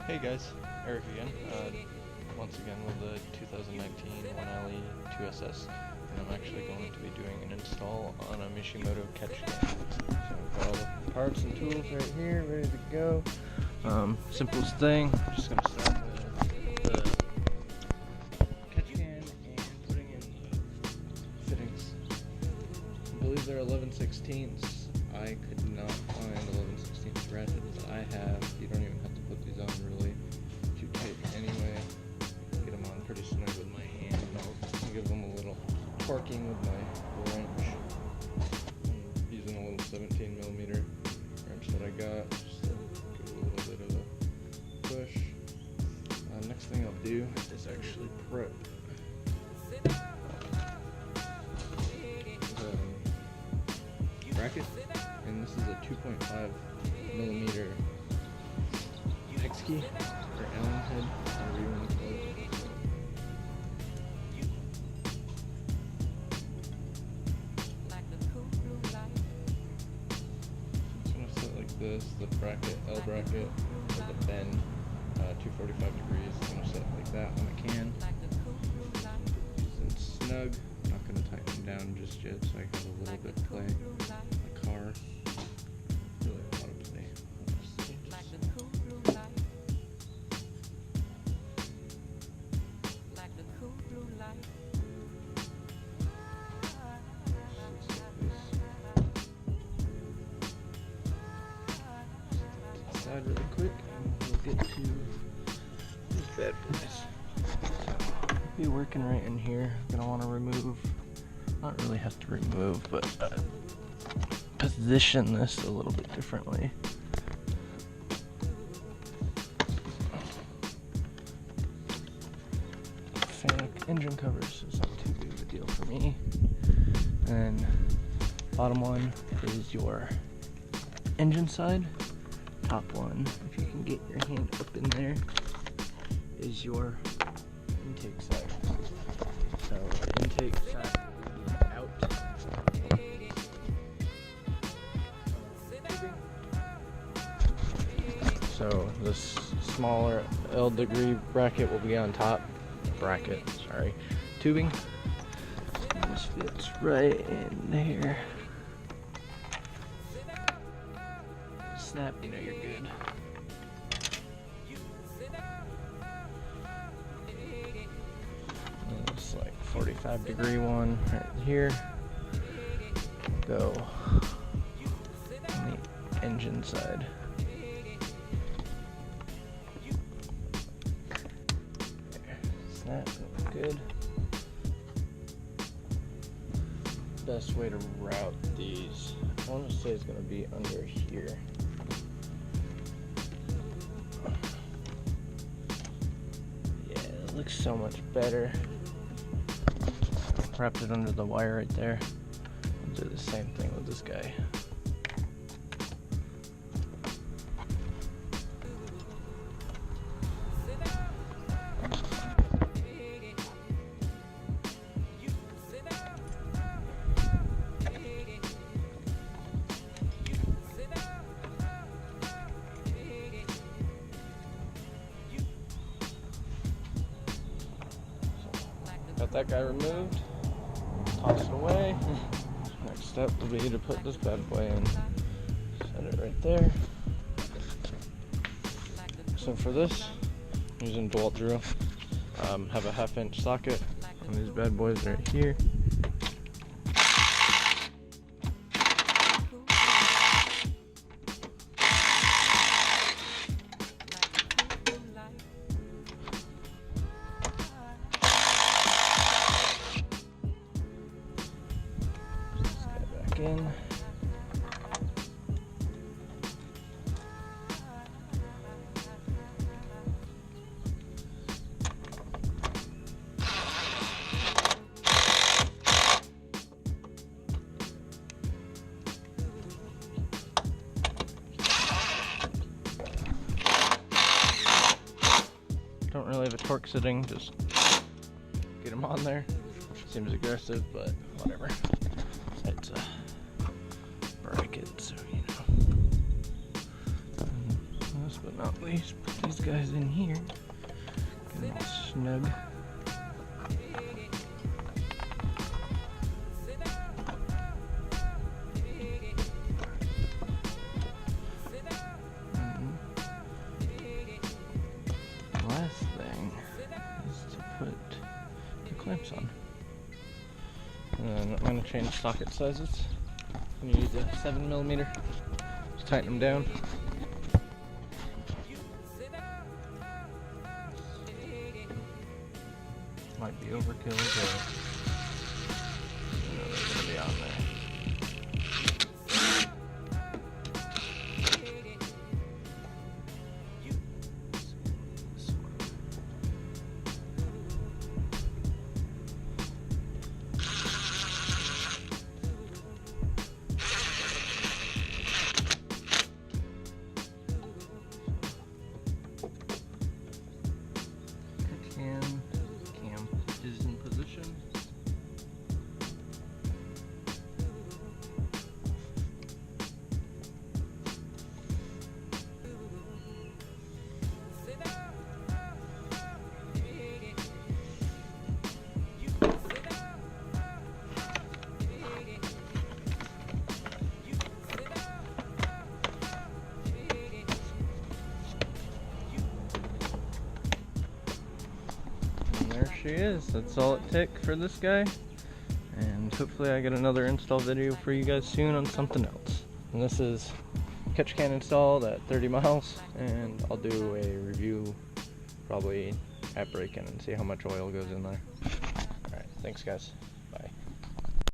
Hey guys, Eric again. Once again with the 2019 1LE 2SS, and I'm actually going to be doing an install on a Mishimoto Catch cam. So I've got all the parts and tools right here, ready to go. Simplest thing, I'm just going to start with the catch can and putting in the fittings. I believe they're 11/16ths. I could not find 11/16 ratchet, but I have. You don't even have to put these on really too tight anyway. Get them on pretty snug with my hand. I'll give them a little torquing with my wrench. I'm using a little 17mm wrench that I got, just to give it a little bit of a push. Next thing I'll do is actually prep the bracket. And this is a 2.5mm hex key, or Allen head, whatever you want to call it. It's going to sit like this, the bracket, L bracket, with the bend, 245 degrees. It's going to sit like that on the can. It's snug. I'm not going to tighten them down just yet, so I have a little bit of play. The car. Really a lot of play. Side really quick, and we'll get to these bad boys. Be working right in here. Gonna want to remove, not really have to remove, but position this a little bit differently. Fanic engine covers is not too big of a deal for me. And bottom one is your engine side. Top one, if you can get your hand up in there, is your intake side. So the intake side will be out. So this smaller L degree bracket will be on top. Tubing. And this fits right in there. Snap, you know you're good. And it's like 45-degree one right here. Go on the engine side. Snap, good. Best way to route these, I want to say it's going to be under here. Looks so much better. Wrapped it under the wire right there. I'll do the same thing with this guy. Got that guy removed, toss it away. Next step will be to put this bad boy in. Set it right there. So for this, I'm using DeWalt drill. Have a 1/2-inch socket on these bad boys right here. In. Don't really have a torque setting, just get them on there. Seems aggressive, but whatever. It's a bracket, so you know. Last but not least, put these guys in here. Get them all snug. The last thing is to put the clamps on. And I'm going to change socket sizes. I'm going to use a 7mm. Just tighten them down. Might be overkill, but you know they're going to be on there. Cam is in position. There she is. That's all it took for this guy, and hopefully I get another install video for you guys soon on something else. And this is catch can installed at 30 miles, and I'll do a review probably at break-in and see how much oil goes in there. Alright, thanks guys.